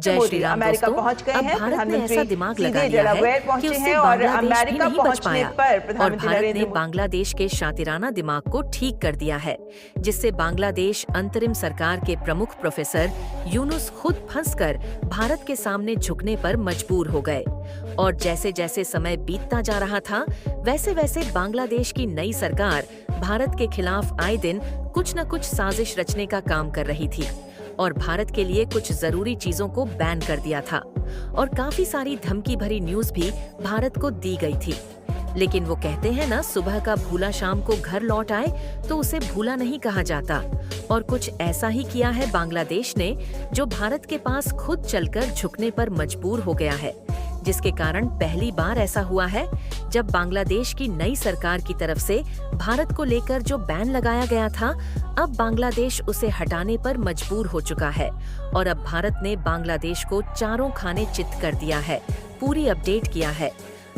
जय श्री राम अमेरिका दोस्तों। पहुंच गए अब हैं। भारत ने प्रधानमंत्री ऐसा दिमाग सीधे लगा लिया डेलावेयर है पहुंचे कि उससे हैं और बांग्लादेश भी अमेरिका नहीं बच पहुंचने पाया पर और प्रधानमंत्री भारत ने नरेंद्र मोदी बांग्लादेश के शातिराना दिमाग को ठीक कर दिया है, जिससे बांग्लादेश अंतरिम सरकार के प्रमुख प्रोफेसर यूनुस खुद फंसकर भारत के सामने झुकने पर मजबूर हो गए। और जैसे जैसे समय बीतता जा रहा था, वैसे वैसे बांग्लादेश की नई सरकार भारत के खिलाफ आए दिन कुछ न कुछ साजिश रचने का काम कर रही थी और भारत के लिए कुछ जरूरी चीजों को बैन कर दिया था और काफी सारी धमकी भरी न्यूज भी भारत को दी गई थी। लेकिन वो कहते हैं ना, सुबह का भूला शाम को घर लौट आए तो उसे भूला नहीं कहा जाता। और कुछ ऐसा ही किया है बांग्लादेश ने, जो भारत के पास खुद चलकर झुकने पर मजबूर हो गया है, जिसके कारण पहली बार ऐसा हुआ है जब बांग्लादेश की नई सरकार की तरफ से भारत को लेकर जो बैन लगाया गया था, अब बांग्लादेश उसे हटाने पर मजबूर हो चुका है और अब भारत ने बांग्लादेश को चारों खाने चित कर दिया है, पूरी अपडेट किया है।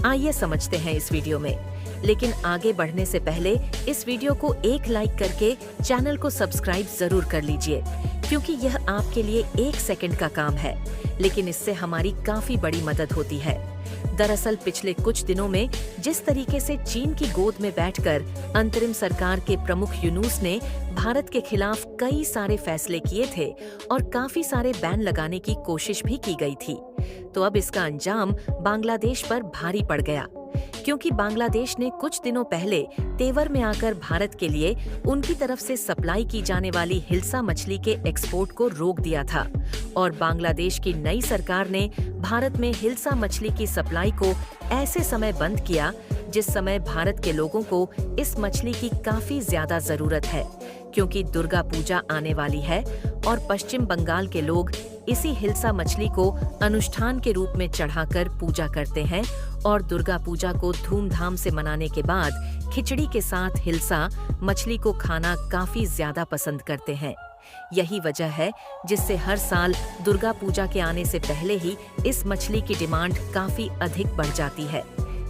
आइए समझते हैं इस वीडियो में, लेकिन आगे बढ़ने से पहले इस वीडियो को एक लाइक करके चैनल को सब्सक्राइब जरूर कर लीजिए, क्योंकि यह आपके लिए 1 सेकंड का काम है, लेकिन इससे हमारी काफी बड़ी मदद होती है। दरअसल पिछले कुछ दिनों में जिस तरीके से चीन की गोद में बैठकर अंतरिम सरकार के प्रमुख यूनुस ने भारत के खिलाफ कई सारे फैसले किए थे और काफी सारे बैन लगाने की कोशिश भी की गई थी, तो अब इसका अंजाम बांग्लादेश पर भारी पड़ गया, क्योंकि बांग्लादेश ने कुछ दिनों पहले तेवर में आकर भारत के लिए उनकी तरफ से सप्लाई की जाने वाली हिल्सा मछली के एक्सपोर्ट को रोक दिया था और बांग्लादेश की नई सरकार ने भारत में हिल्सा मछली की सप्लाई को ऐसे समय बंद किया जिस समय भारत के लोगों को इस मछली की काफी ज्यादा जरूरत है, क्योंकि दुर्गा पूजा आने वाली है और पश्चिम बंगाल के लोग इसी हिल्सा मछली को अनुष्ठान के रूप में चढ़ाकर पूजा करते हैं और दुर्गा पूजा को धूमधाम से मनाने के बाद खिचड़ी के साथ हिल्सा मछली को खाना काफी ज्यादा पसंद करते हैं। यही वजह है जिससे हर साल दुर्गा पूजा के आने से पहले ही इस मछली की डिमांड काफी अधिक बढ़ जाती है,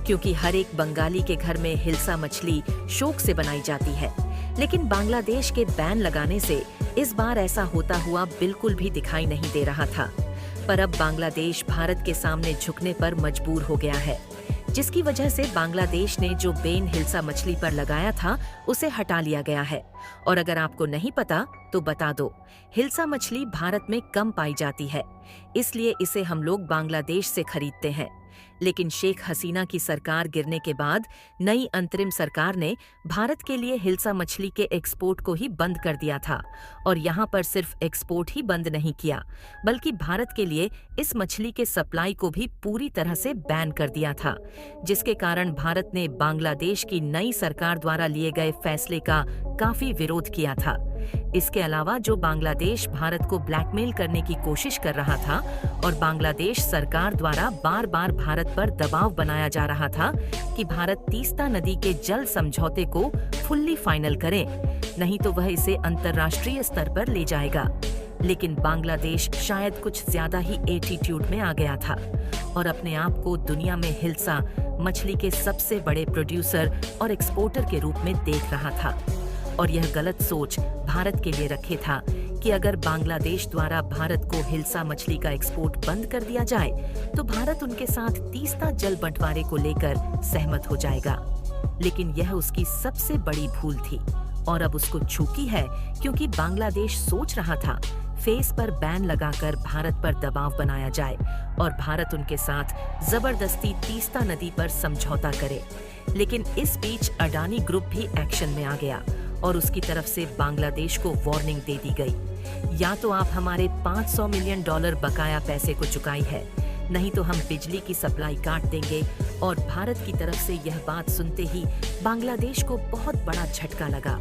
क्योंकि हर एक बंगाली के घर में हिल्सा मछली शौक से बनाई जाती है। लेकिन बांग्लादेश के बैन लगाने से इस बार ऐसा होता हुआ बिल्कुल भी दिखाई नहीं दे रहा था, पर अब बांग्लादेश भारत के सामने झुकने पर मजबूर हो गया है, जिसकी वजह से बांग्लादेश ने जो बैन हिल्सा मछली पर लगाया था उसे हटा लिया गया है। और अगर आपको नहीं पता तो बता दो, हिल्सा मछली भारत में कम पाई जाती है, इसलिए इसे हम लोग बांग्लादेश से खरीदते हैं। लेकिन शेख हसीना की सरकार गिरने के बाद नई अंतरिम सरकार ने भारत के लिए हिल्सा मछली के एक्सपोर्ट को ही बंद कर दिया था और यहाँ पर सिर्फ एक्सपोर्ट ही बंद नहीं किया, बल्कि भारत के लिए इस मछली के सप्लाई को भी पूरी तरह से बैन कर दिया था, जिसके कारण भारत ने बांग्लादेश की नई सरकार द्वारा लिए गए फैसले का काफी विरोध किया था। इसके अलावा जो बांग्लादेश भारत को ब्लैकमेल करने की कोशिश कर रहा था और बांग्लादेश सरकार द्वारा बार बार भारत पर दबाव बनाया जा रहा था कि भारत तीस्ता नदी के जल समझौते को फुल्ली फाइनल करे, नहीं तो वह इसे अंतर्राष्ट्रीय स्तर पर ले जाएगा। लेकिन बांग्लादेश शायद कुछ ज्यादा ही एटीट्यूड में आ गया था और अपने आप को दुनिया में हिल्सा मछली के सबसे बड़े प्रोड्यूसर और एक्सपोर्टर के रूप में देख रहा था और यह गलत सोच भारत के लिए रखे था कि अगर बांग्लादेश द्वारा भारत को हिल्सा मछली का एक्सपोर्ट बंद कर दिया जाए तो भारत उनके साथ तीस्ता जल बंटवारे को लेकर सहमत हो जाएगा। लेकिन यह उसकी सबसे बड़ी भूल थी और अब उसको चूकी है, क्योंकि बांग्लादेश सोच रहा था फेस पर बैन लगाकर भारत पर दबाव बनाया जाए और भारत उनके साथ जबरदस्ती तीस्ता नदी पर समझौता करे। लेकिन इस बीच अडानी ग्रुप भी एक्शन में आ गया और उसकी तरफ से बांग्लादेश को वार्निंग दे दी गई, या तो आप हमारे $500 मिलियन बकाया पैसे को चुकाई है, नहीं तो हम बिजली की सप्लाई काट देंगे। और भारत की तरफ से यह बात सुनते ही बांग्लादेश को बहुत बड़ा झटका लगा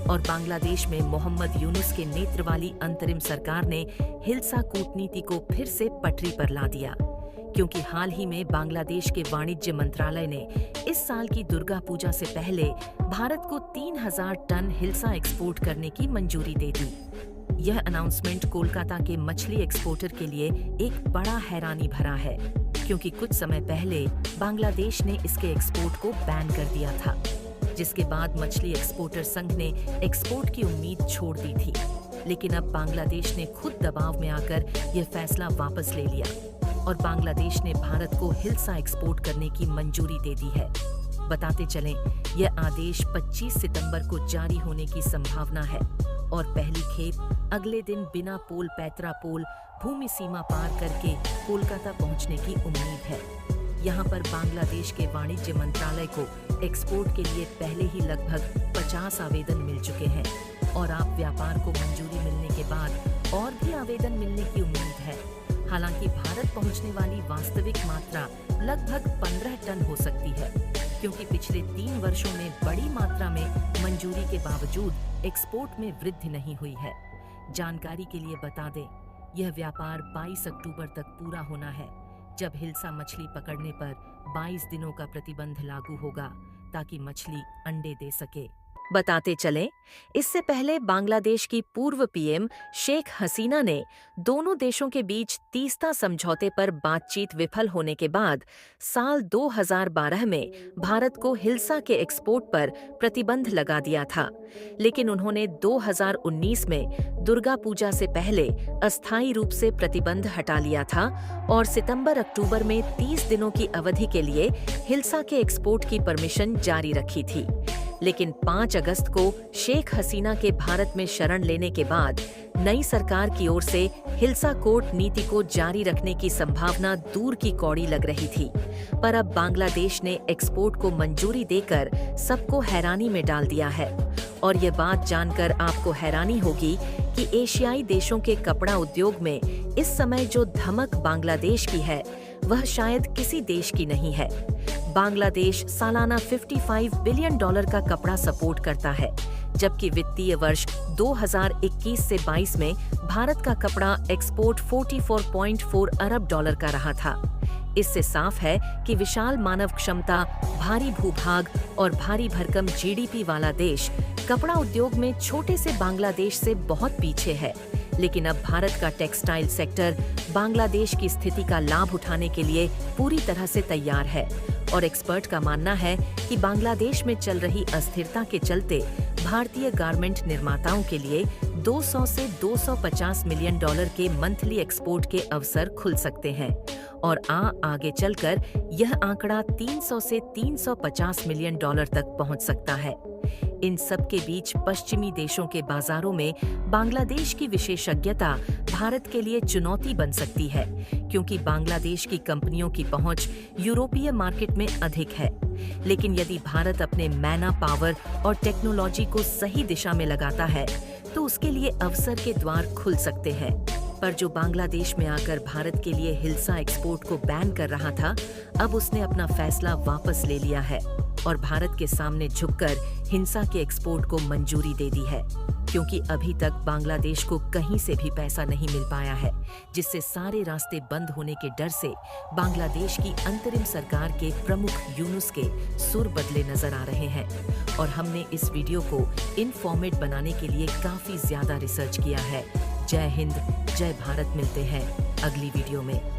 और बांग्लादेश में मोहम्मद यूनुस के नेतृत्व वाली अंतरिम सरकार ने हिल्सा कूटनीति को फिर से पटरी पर ला दिया, क्योंकि हाल ही में बांग्लादेश के वाणिज्य मंत्रालय ने इस साल की दुर्गा पूजा से पहले भारत को 3000 टन हिल्सा एक्सपोर्ट करने की मंजूरी दे दी। यह अनाउंसमेंट कोलकाता के मछली एक्सपोर्टर के लिए एक बड़ा हैरानी भरा है, क्योंकि कुछ समय पहले बांग्लादेश ने इसके एक्सपोर्ट को बैन कर दिया था, जिसके बाद मछली एक्सपोर्टर संघ ने एक्सपोर्ट की उम्मीद छोड़ दी थी। लेकिन अब बांग्लादेश ने खुद दबाव में आकर यह फैसला वापस ले लिया और बांग्लादेश ने भारत को हिल्सा एक्सपोर्ट करने की मंजूरी दे दी है। बताते चलें, यह आदेश 25 सितंबर को जारी होने की संभावना है और पहली खेप अगले दिन बिना पोल पैत्रा पोल भूमि सीमा पार करके कोलकाता पहुंचने की उम्मीद है। यहां पर बांग्लादेश के वाणिज्य मंत्रालय को एक्सपोर्ट के लिए पहले ही लगभग 50 आवेदन मिल चुके हैं और आप व्यापार को मंजूरी मिलने के बाद और भी आवेदन मिलने की उम्मीद है। हालांकि भारत पहुंचने वाली वास्तविक मात्रा लगभग 15 टन हो सकती है, क्योंकि पिछले 3 वर्षों में बड़ी मात्रा में मंजूरी के बावजूद एक्सपोर्ट में वृद्धि नहीं हुई है। जानकारी के लिए बता दें, यह व्यापार 22 अक्टूबर तक पूरा होना है, जब हिल्सा मछली पकड़ने पर 22 दिनों का प्रतिबंध लागू होगा ताकि मछली अंडे दे सके। बताते चलें, इससे पहले बांग्लादेश की पूर्व पीएम शेख हसीना ने दोनों देशों के बीच तीस्ता समझौते पर बातचीत विफल होने के बाद साल 2012 में भारत को हिल्सा के एक्सपोर्ट पर प्रतिबंध लगा दिया था, लेकिन उन्होंने 2019 में दुर्गा पूजा से पहले अस्थायी रूप से प्रतिबंध हटा लिया था और सितंबर-अक्टूबर में 30 दिनों की अवधि के लिए हिल्सा के एक्सपोर्ट की परमिशन जारी रखी थी। लेकिन 5 अगस्त को शेख हसीना के भारत में शरण लेने के बाद नई सरकार की ओर से हिल्सा कोर्ट नीति को जारी रखने की संभावना दूर की कौड़ी लग रही थी। पर अब बांग्लादेश ने एक्सपोर्ट को मंजूरी देकर सबको हैरानी में डाल दिया है और ये बात जानकर आपको हैरानी होगी कि एशियाई देशों के कपड़ा उद्योग में इस समय जो धमक बांग्लादेश की है, वह शायद किसी देश की नहीं है। बांग्लादेश सालाना $55 बिलियन का कपड़ा सपोर्ट करता है, जबकि वित्तीय वर्ष 2021 से 22 में भारत का कपड़ा एक्सपोर्ट $44.4 अरब का रहा था। इससे साफ है कि विशाल मानव क्षमता, भारी भूभाग और भारी भरकम जीडीपी वाला देश कपड़ा उद्योग में छोटे से बांग्लादेश से बहुत पीछे है। लेकिन अब भारत का टेक्सटाइल सेक्टर बांग्लादेश की स्थिति का लाभ उठाने के लिए पूरी तरह से तैयार है और एक्सपर्ट का मानना है कि बांग्लादेश में चल रही अस्थिरता के चलते भारतीय गारमेंट निर्माताओं के लिए 200 से $250 मिलियन के मंथली एक्सपोर्ट के अवसर खुल सकते हैं और आगे चलकर यह आंकड़ा 300 से $350 मिलियन तक पहुंच सकता है। इन सब के बीच पश्चिमी देशों के बाजारों में बांग्लादेश की विशेषज्ञता भारत के लिए चुनौती बन सकती है, क्योंकि बांग्लादेश की कंपनियों की पहुंच यूरोपीय मार्केट में अधिक है। लेकिन यदि भारत अपने मैना पावर और टेक्नोलॉजी को सही दिशा में लगाता है, तो उसके लिए अवसर के द्वार खुल सकते हैं। पर जो बांग्लादेश में आकर भारत के लिए हिल्सा एक्सपोर्ट को बैन कर रहा था, अब उसने अपना फैसला वापस ले लिया है और भारत के सामने झुककर हिंसा के एक्सपोर्ट को मंजूरी दे दी है, क्योंकि अभी तक बांग्लादेश को कहीं से भी पैसा नहीं मिल पाया है, जिससे सारे रास्ते बंद होने के डर से बांग्लादेश की अंतरिम सरकार के प्रमुख यूनुस के सुर बदले नजर आ रहे हैं। और हमने इस वीडियो को इनफॉर्मेट बनाने के लिए काफी ज्यादा रिसर्च किया है। जय हिंद, जय भारत। मिलते हैं अगली वीडियो में।